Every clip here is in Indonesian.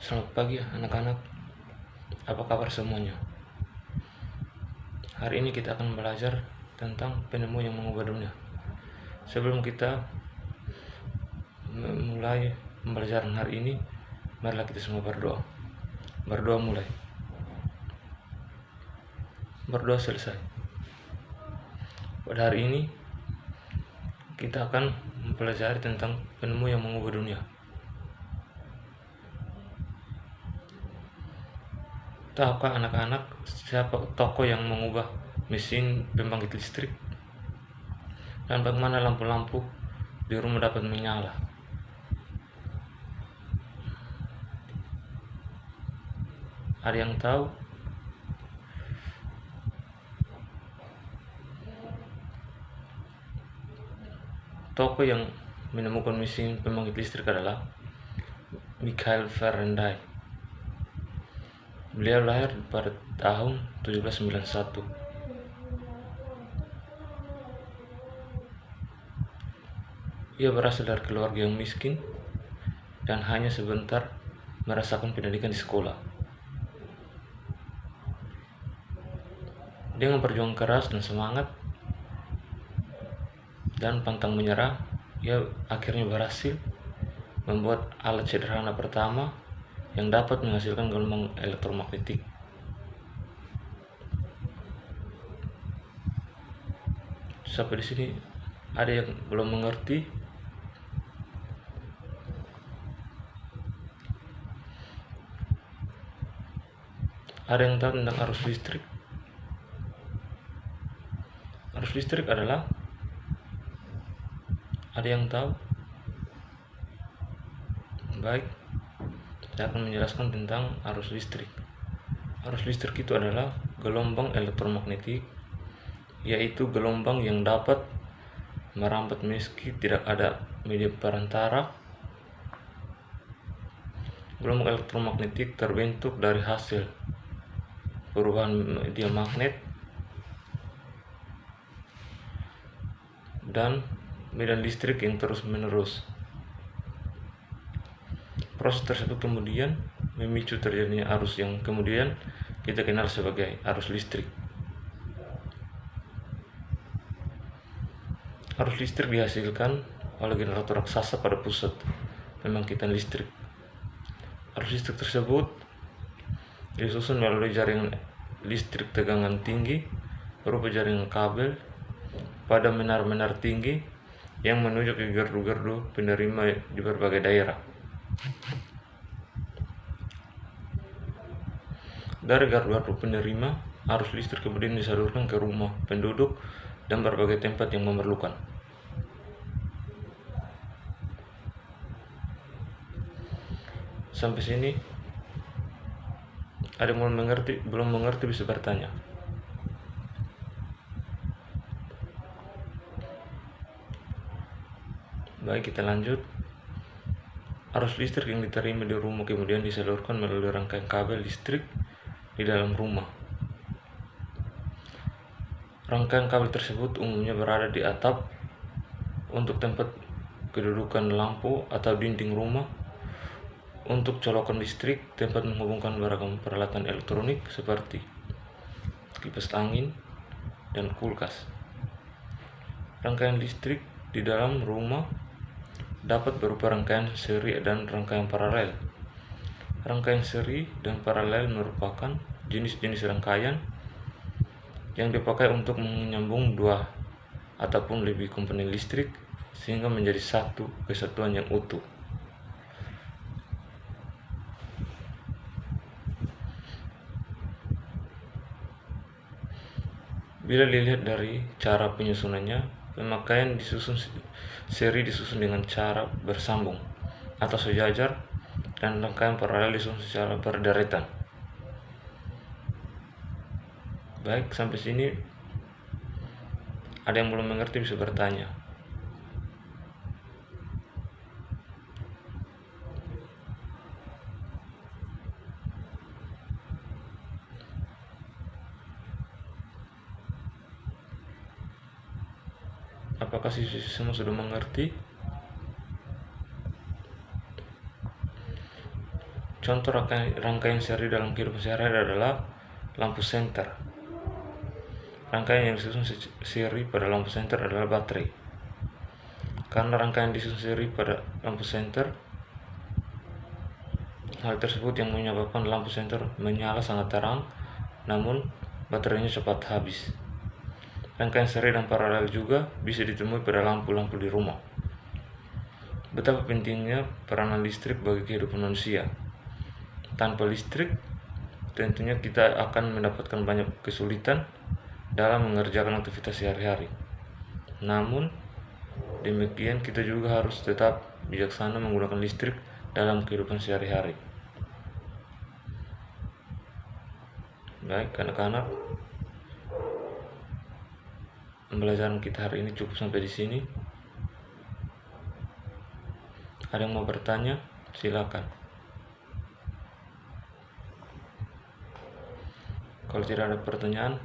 Selamat pagi anak-anak, apa kabar semuanya? Hari ini kita akan belajar tentang penemu yang mengubah dunia. Sebelum kita mulai pembelajaran hari ini, marilah kita semua berdoa. Berdoa mulai. Berdoa selesai. Pada hari ini, kita akan mempelajari tentang penemu yang mengubah dunia. Tahukah anak-anak siapa tokoh yang mengubah mesin pembangkit listrik? Dan bagaimana lampu-lampu di rumah dapat menyala? Ada yang tahu? Tokoh yang menemukan mesin pembangkit listrik adalah Michael Faraday. Beliau lahir pada tahun 1791. Ia berasal dari keluarga yang miskin dan hanya sebentar merasakan pendidikan di sekolah. Dengan perjuangan keras dan semangat dan pantang menyerah, ia akhirnya berhasil membuat alat sederhana pertama yang dapat menghasilkan gelombang elektromagnetik. Sampai di sini ada yang belum mengerti? Ada yang tahu tentang arus listrik? Arus listrik adalah, ada yang tahu? Baik, saya akan menjelaskan tentang arus listrik. Arus listrik itu adalah gelombang elektromagnetik, yaitu gelombang yang dapat merambat meski tidak ada media perantara. Gelombang elektromagnetik terbentuk dari hasil perubahan media magnet dan medan listrik yang terus-menerus. Proses tersebut kemudian memicu terjadinya arus yang kemudian kita kenal sebagai arus listrik. Arus listrik dihasilkan oleh generator raksasa pada pusat pembangkitan listrik. Arus listrik tersebut disusun melalui jaringan listrik tegangan tinggi berupa jaringan kabel pada menara-menara tinggi yang menuju ke gardu-gardu penerima di berbagai daerah. Dari gardu-gardu penerima, arus listrik kemudian disalurkan ke rumah penduduk dan berbagai tempat yang memerlukan. Sampai sini ada yang belum mengerti bisa bertanya. Baik, kita lanjut. Arus listrik yang diterima di rumah kemudian disalurkan melalui rangkaian kabel listrik di dalam rumah. Rangkaian kabel tersebut umumnya berada di atap untuk tempat kedudukan lampu atau dinding rumah, untuk colokan listrik, tempat menghubungkan beragam peralatan elektronik seperti kipas angin dan kulkas. Rangkaian listrik di dalam rumah dapat berupa rangkaian seri dan rangkaian paralel. Rangkaian seri dan paralel merupakan jenis-jenis rangkaian yang dipakai untuk menyambung dua ataupun lebih komponen listrik sehingga menjadi satu kesatuan yang utuh. Bila dilihat dari cara penyusunannya, pemakaian seri disusun dengan cara bersambung atau sejajar, dan rangkaian paralel disusun secara berderetan. Baik, sampai sini ada yang belum mengerti bisa bertanya. Apakah siswa semua sudah mengerti? Contoh rangkaian seri dalam kehidupan sehari-hari adalah lampu senter. Rangkaian yang disusun seri pada lampu senter adalah baterai. Karena rangkaian disusun seri pada lampu senter, hal tersebut yang menyebabkan lampu senter menyala sangat terang, namun baterainya cepat habis. Rangkaian seri dan paralel juga bisa ditemui pada lampu-lampu di rumah. Betapa pentingnya peranan listrik bagi kehidupan manusia. Tanpa listrik, tentunya kita akan mendapatkan banyak kesulitan dalam mengerjakan aktivitas sehari-hari. Namun, demikian kita juga harus tetap bijaksana menggunakan listrik dalam kehidupan sehari-hari. Baik, anak-anak, pembelajaran kita hari ini cukup sampai di sini. Ada yang mau bertanya? Silakan. Kalau tidak ada pertanyaan,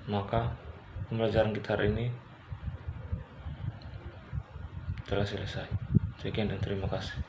maka pembelajaran kita hari ini telah selesai. Sekian dan terima kasih.